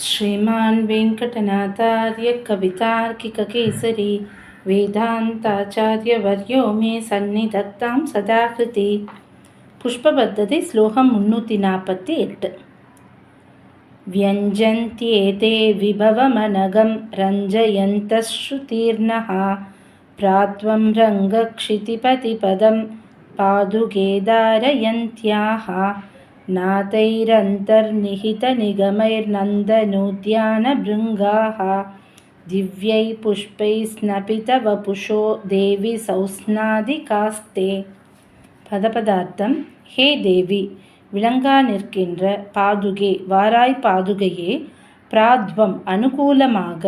श्रीमान् वेङ्कटनाथार्य कवितार्किककेसरी वेदान्ताचार्यवर्यो मे सन्निधत्तां सदा कृति. पुष्पपद्धति श्लोकं 348. व्यञ्जन्त्येते विभवमनघं रञ्जयन्तः श्रुतीर्णः प्रात्वं रङ्गक्षितिपतिपदं पादुके धारयन्त्याः नादैरन्तर्निहितनिगमैर्नन्दनोद्यानभृङ्गाः दिव्यै पुष्पैः स्नपितवपुषो देवी सौस्नादिकास्ते. பதபதார்த்தம். ஹே தேவி, விளங்கா நிற்கின்ற பாதுகே, வாராய் பாதுகையே, பிராத்வம் அனுகூலமாக,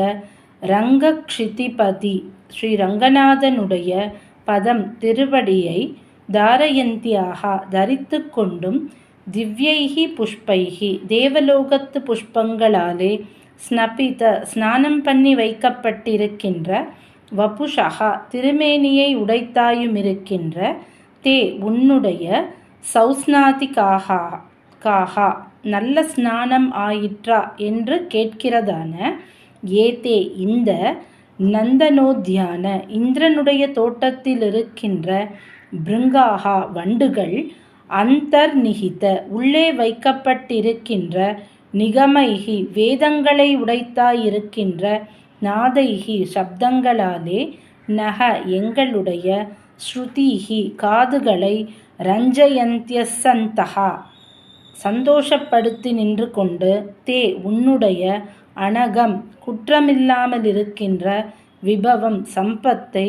ரங்கக்ஷிதிபதி ஸ்ரீ ரங்கநாதனுடைய பதம் திருவடியை, தாரயந்தியாக தரித்து கொண்டும், திவ்யைஹி புஷ்பைஹி தேவலோகத்து புஷ்பங்களாலே, ஸ்னபித ஸ்நானம் பண்ணி வைக்கப்பட்டிருக்கின்ற, வபுஷா திருமேனியை உடைத்தாயுமிருக்கின்ற, தே உன்னுடைய, சௌஸ்நாதிகாகா நல்ல ஸ்நானம் ஆயிற்றா என்று கேட்கிறதான, ஏதே இந்த, நந்தனோத்யான இந்திரனுடைய தோட்டத்தில் இருக்கின்ற, பிருங்காகா வண்டுகள், அந்தர்நிகித உள்ளே வைக்கப்பட்டிருக்கின்ற, நிகமைகி வேதங்களை உடைத்தாயிருக்கின்ற, நாதைகி சப்தங்களாலே, நக எங்களுடைய, ஸ்ருதிஹி காதுகளை, ரஞ்சயந்தியசந்தகா சந்தோஷப்படுத்தி நின்று கொண்டு, தே உன்னுடைய, அனகம் குற்றமில்லாமல் இருக்கின்ற, விபவம் சம்பத்தை,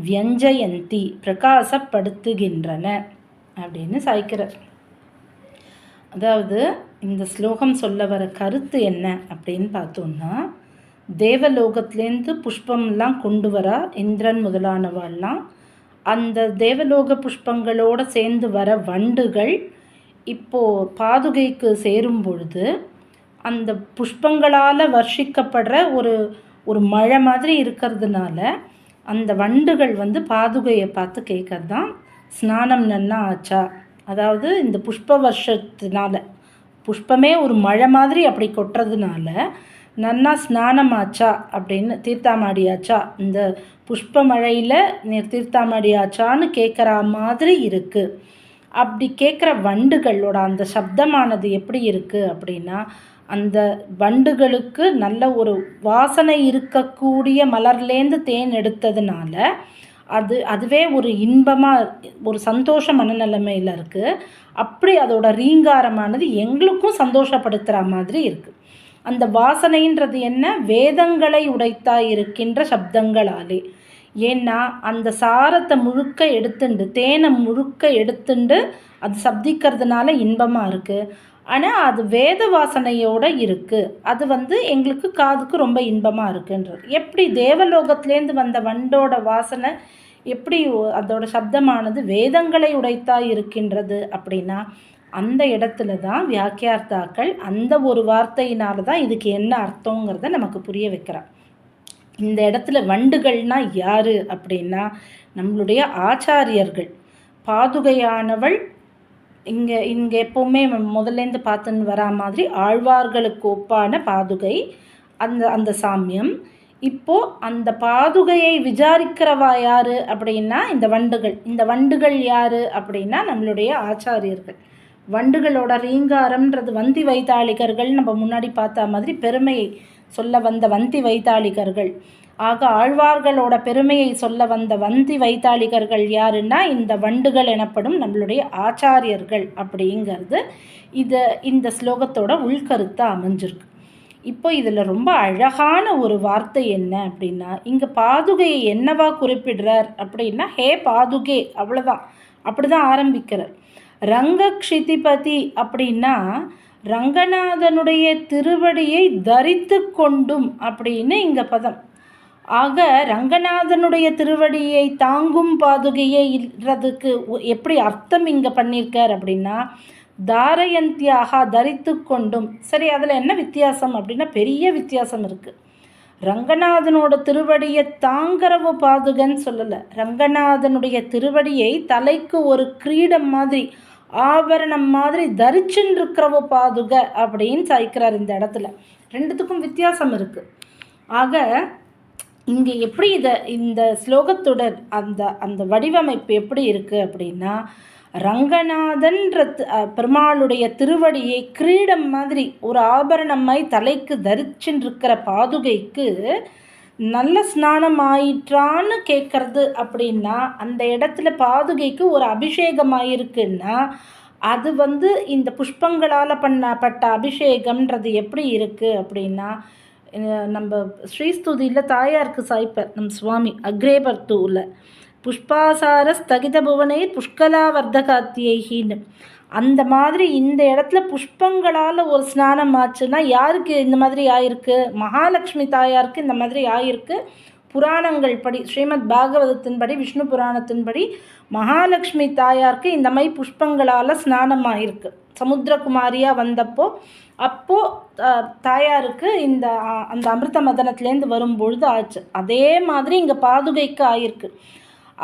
வியஞ்சயந்தி பிரகாசப்படுத்துகின்றன அப்படின்னு சாய்க்கிறார். அதாவது இந்த ஸ்லோகம் சொல்ல வர கருத்து என்ன அப்படின்னு பார்த்தோம்னா, தேவலோகத்திலேருந்து புஷ்பம்லாம் கொண்டு வரா இந்திரன் முதலானவாள்லாம். அந்த தேவலோக புஷ்பங்களோடு சேர்ந்து வர வண்டுகள் இப்போது பாதுகைக்கு சேரும் பொழுது, அந்த புஷ்பங்களால் வர்ஷிக்கப்படுற ஒரு மழை மாதிரி இருக்கிறதுனால, அந்த வண்டுகள் பாதுகையை பார்த்து கேட்கறது தான், ஸ்நானம் நன்னா ஆச்சா. அதாவது இந்த புஷ்ப வருஷத்தினால, புஷ்பமே ஒரு மழை மாதிரி அப்படி கொட்டுறதுனால, நன்னா ஸ்நானம் ஆச்சா அப்படின்னு, தீர்த்தாமாடியாச்சா, இந்த புஷ்ப மழையில் நீர் தீர்த்தாமாடியாச்சான்னு கேட்குற மாதிரி இருக்குது. அப்படி கேட்குற வண்டுகளோட அந்த சப்தமானது எப்படி இருக்குது அப்படின்னா, அந்த வண்டுகளுக்கு நல்ல ஒரு வாசனை இருக்கக்கூடிய மலர்லேருந்து தேன் எடுத்ததுனால, அதுவே ஒரு இன்பமாக, ஒரு சந்தோஷ மனநிலைமையில் இருக்குது. அப்படி அதோட ரீங்காரமானது எங்களுக்கும் சந்தோஷப்படுத்துகிற மாதிரி இருக்குது. அந்த வாசனைன்றது என்ன, வேதங்களை உடைத்தாய் இருக்கின்ற சப்தங்களாலே. ஏன்னா அந்த சாரத்தை முழுக்க எடுத்துண்டு, தேனை முழுக்க எடுத்துண்டு அது சப்திக்கிறதுனால இன்பமாக இருக்குது. ஆனால் அது வேத வாசனையோடு இருக்குது. அது எங்களுக்கு காதுக்கு ரொம்ப இன்பமாக இருக்குன்றது. எப்படி தேவலோகத்திலேருந்து வந்த வண்டோட வாசனை எப்படி அதோட சப்தமானது வேதங்களை உடைத்தாய் இருக்கின்றது அப்படின்னா, அந்த இடத்துல தான் வியாக்கியார்த்தாக்கள் அந்த ஒரு வார்த்தையினால தான் இதுக்கு என்ன அர்த்தங்கிறத நமக்கு புரிய வைக்கிறார். இந்த இடத்துல வண்டுகள்னால் யார் அப்படின்னா, நம்மளுடைய ஆச்சாரியர்கள். பாதுகையானவள் இங்கே எப்போவுமே முதல்லேருந்து பார்த்துன்னு வரா மாதிரி ஆழ்வார்களுக்கு ஒப்பான பாதுகை அந்த சாமியம். இப்போது அந்த பாதுகையை விசாரிக்கிறவா யார் அப்படின்னா இந்த வண்டுகள் யார் அப்படின்னா நம்மளுடைய ஆச்சாரியர்கள். வண்டுகளோட ரீங்காரம்ன்றது வந்தி வைத்தாளிகர்கள், நம்ம முன்னாடி பார்த்த மாதிரி பெருமையை சொல்ல வந்த வந்தி வைத்தாளிகர்கள். ஆக ஆழ்வார்களோட பெருமையை சொல்ல வந்த வந்தி வைத்தாளிகர்கள் யாருன்னா இந்த வண்டுகள் எனப்படும் நம்மளுடைய ஆச்சாரியர்கள் அப்படிங்கிறது இந்த ஸ்லோகத்தோட உள்கருத்தாக அமைஞ்சிருக்கு. இப்போ இதில் ரொம்ப அழகான ஒரு வார்த்தை என்ன அப்படின்னா, இங்கே பாதுகையை என்னவா குறிப்பிடுறார் அப்படின்னா, ஹே பாதுகே, அவ்வளோதான், அப்படி தான் ஆரம்பிக்கிறார். ரங்கக்ஷிதிபதி அப்படின்னா ரங்கநாதனுடைய திருவடியை தரித்து கொண்டும் அப்படின்னு இங்கே பதம். ஆக ரங்கநாதனுடைய திருவடியை தாங்கும் பாதுகையே இல்லறதுக்கு எப்படி அர்த்தம் இங்கே பண்ணியிருக்கார் அப்படின்னா, தாரயந்தியாக தரித்து கொண்டும். சரி, அதில் என்ன வித்தியாசம் அப்படின்னா, பெரிய வித்தியாசம் இருக்குது. ரங்கநாதனோட திருவடியை தாங்கிறவ பாதுகன்னு சொல்லலை. ரங்கநாதனுடைய திருவடியை தலைக்கு ஒரு கிரீடம் மாதிரி, ஆபரணம் மாதிரி தரிச்சுன்னு இருக்கிறவ பாதுக அப்படின்னு சாய்க்கிறார் இந்த இடத்துல. ரெண்டுத்துக்கும் வித்தியாசம் இருக்குது. ஆக இங்கே எப்படி இந்த ஸ்லோகத்தோட அந்த அந்த வடிவமைப்பு எப்படி இருக்குது அப்படின்னா, ரங்கநாதன்ற பெருமாளுடைய திருவடியை கிரீடம் மாதிரி ஒரு ஆபரணமாய் தலைக்கு தரிச்சுருக்கிற பாதுகைக்கு நல்ல ஸ்நானம் ஆயிற்றான்னு கேட்கறது அப்படின்னா, அந்த இடத்துல பாதுகைக்கு ஒரு அபிஷேகம் ஆயிருக்குன்னா அது இந்த புஷ்பங்களால் பண்ணப்பட்ட அபிஷேகம்ன்றது எப்படி இருக்குது அப்படின்னா, நம்ம ஸ்ரீஸ்துதியில் தாயாருக்கு சாய்ப்பர் நம் சுவாமி அக்ரேபர்த்தூவில் புஷ்பாசார ஸ்தகித புவனை புஷ்கலா வர்த்தகாத்தியைன்னு அந்த மாதிரி இந்த இடத்துல புஷ்பங்களால் ஒரு ஸ்நானம் ஆச்சுன்னா யாருக்கு இந்த மாதிரி ஆயிருக்கு? மகாலட்சுமி தாயாருக்கு இந்த மாதிரி ஆயிருக்கு. புராணங்கள் படி, ஸ்ரீமத் பாகவதத்தின்படி, விஷ்ணு புராணத்தின்படி மகாலட்சுமி தாயாருக்கு இந்த மாதிரி புஷ்பங்களால் ஸ்நானம் ஆயிருக்கு. சமுத்திரகுமாரியாக வந்தப்போ தாயாருக்கு அந்த அமிர்த மதனத்துலேருந்து வரும்பொழுது ஆச்சு. அதே மாதிரி இங்கே பாதுகைக்கு ஆயிருக்கு.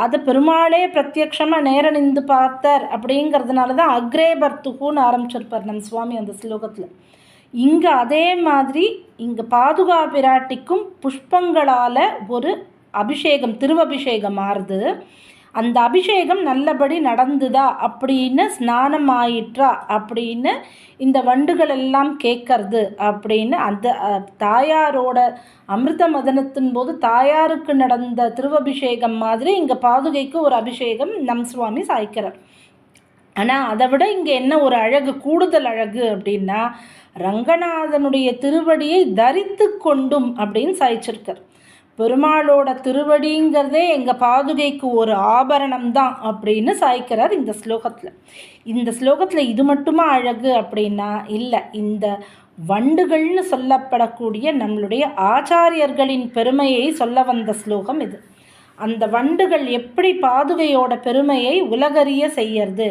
அதை பெருமாளே பிரத்யக்ஷமாக நேர நின்று பார்த்தார். அப்படிங்கிறதுனால தான் அக்ரேபர்த்துக்குன்னு ஆரம்பிச்சிருப்பார் நம் சுவாமி அந்த ஸ்லோகத்தில். இங்கே அதே மாதிரி இங்கே பாதுகா பிராட்டிக்கும் புஷ்பங்களால் ஒரு அபிஷேகம், திருவபிஷேகம் ஆறுது. அந்த அபிஷேகம் நல்லபடி நடந்துதா அப்படின்னு, ஸ்நானம் ஆயிற்றா அப்படின்னு இந்த வண்டுகள் எல்லாம் கேட்கறது அப்படின்னு அந்த தாயாரோட அமிர்த மதனத்தின் போது தாயாருக்கு நடந்த திருவபிஷேகம் மாதிரி இங்கே பாதுகைக்கு ஒரு அபிஷேகம் நம் சுவாமி சாய்க்கிறார். ஆனால் அதை விட இங்கே என்ன ஒரு அழகு, கூடுதல் அழகு அப்படின்னா, ரங்கநாதனுடைய திருவடியை தரித்து கொண்டும் அப்படின்னு சாய்ச்சிருக்கார். பெருமாளோட திருவடிங்கிறதே எங்கள் பாதுகைக்கு ஒரு ஆபரணம் தான் அப்படின்னு சாய்க்கிறார் இந்த ஸ்லோகத்தில். இந்த ஸ்லோகத்தில் இது மட்டுமா அழகு அப்படின்னா இல்லை, இந்த வண்டுகள்னு சொல்லப்படக்கூடிய நம்மளுடைய ஆச்சாரியர்களின் பெருமையை சொல்ல வந்த ஸ்லோகம் இது. அந்த வண்டுகள் எப்படி பாதுகையோட பெருமையை உலகறிய செய்யறது,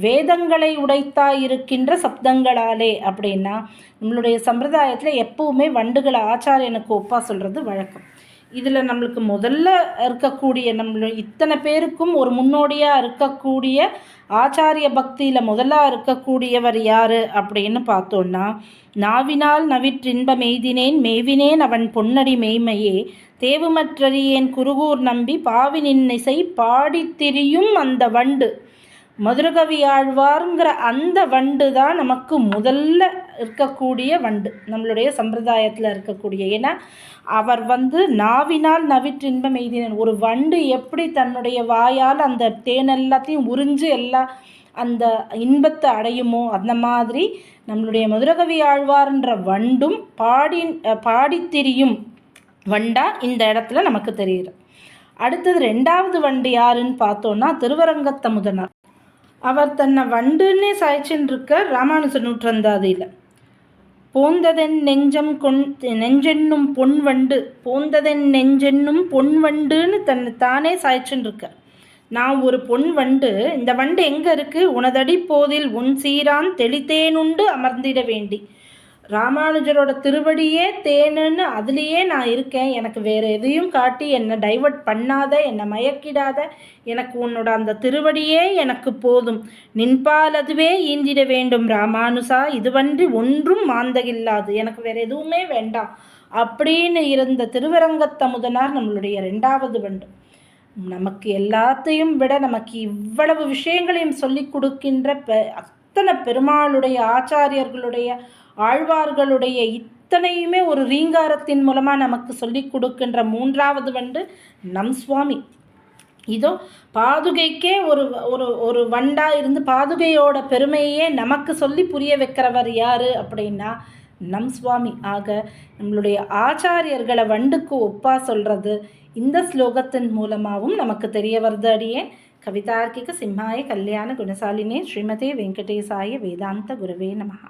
வேதங்களை உடைத்தாயிருக்கின்ற சப்தங்களாலே அப்படின்னா, நம்மளுடைய சம்பிரதாயத்தில் எப்பவுமே வண்டுகளை ஆச்சாரியனுக்கு ஒப்பா சொல்கிறது வழக்கம். இதில் நம்மளுக்கு முதல்ல இருக்கக்கூடிய இத்தனை பேருக்கும் ஒரு முன்னோடியாக இருக்கக்கூடிய ஆச்சாரிய பக்தியில் முதலாக இருக்கக்கூடியவர் யார் அப்படின்னு பார்த்தோன்னா, நாவினால் நவிற்றின்ப மெய்தினேன் மேவினேன் அவன் பொன்னடி மெய்மையே தேவுமற்றறியேன் குருகூர் நம்பி பாவினின் இசை பாடித்திரியும் அந்த வண்டு. மதுரகவி ஆழ்வார்ங்கிற அந்த வண்டு தான் நமக்கு முதல்ல இருக்கக்கூடிய வண்டு நம்மளுடைய சம்பிரதாயத்தில் இருக்கக்கூடிய. ஏன்னா அவர் நாவினால் நவிற்றின்பம் எய்தினன். ஒரு வண்டு எப்படி தன்னுடைய வாயால் அந்த தேன் எல்லாத்தையும் உறிஞ்சு அந்த இன்பத்தை அடையுமோ அந்த மாதிரி நம்மளுடைய மதுரகவி ஆழ்வார்ன்ற வண்டும் பாடித்திரியும் வண்டா இந்த இடத்துல நமக்கு தெரியுது. அடுத்தது ரெண்டாவது வண்டு யாருன்னு பார்த்தோன்னா திருவரங்கத்தமுதனார். அவர் தன்னை வண்டுன்னே சாய்ச்சின்னு இருக்கார் ராமானுஜ நூற்றந்தாதியில். போந்ததென் நெஞ்சென்னும் பொன் வண்டு, போந்ததென் நெஞ்சென்னும் பொன் வண்டுன்னு தானே சாய்ச்சின்னு இருக்கார். நான் ஒரு பொன் வண்டு, இந்த வண்டு எங்கே இருக்குது? உனதடி போதில் உன் சீரான் தெளித்தேனுண்டு அமர்ந்திட வேண்டி. ராமானுஜரோட திருவடியே தேனுன்னு அதுலேயே நான் இருக்கேன். எனக்கு வேறு எதையும் காட்டி என்னை டைவர்ட் பண்ணாத, என்னை மயக்கிடாத. எனக்கு உன்னோட அந்த திருவடியே எனக்கு போதும். நின்பால் அதுவே ஈந்திட வேண்டும் ராமானுசா, இதுவன்றி ஒன்றும் மாந்தகில்லாது, எனக்கு வேறு எதுவுமே வேண்டாம் அப்படின்னு இருந்த திருவரங்கத்தமுதனார் நம்மளுடைய ரெண்டாவது வண்டு. நமக்கு எல்லாத்தையும் விட நமக்கு இவ்வளவு விஷயங்களையும் சொல்லி கொடுக்கின்ற அத்தனை பெருமாளுடைய ஆச்சாரியர்களுடைய ஆழ்வார்களுடைய இத்தனையுமே ஒரு ரீங்காரத்தின் மூலமாக நமக்கு சொல்லி கொடுக்கின்ற மூன்றாவது வண்டு நம் சுவாமி. இதோ பாதுகைக்கே ஒரு ஒரு ஒரு வண்டாக இருந்து பாதுகையோட பெருமையே நமக்கு சொல்லி புரிய வைக்கிறவர் யார் அப்படின்னா நம் சுவாமி. ஆக நம்மளுடைய ஆச்சாரியர்களை வண்டுக்கு ஒப்பா சொல்கிறது இந்த ஸ்லோகத்தின் மூலமாகவும் நமக்கு தெரிய வருது. அடியே கவிதார்க்கிக சிம்மாய கல்யாண குணசாலினே ஸ்ரீமதே வெங்கடேசாய வேதாந்த குருவே நமஹ.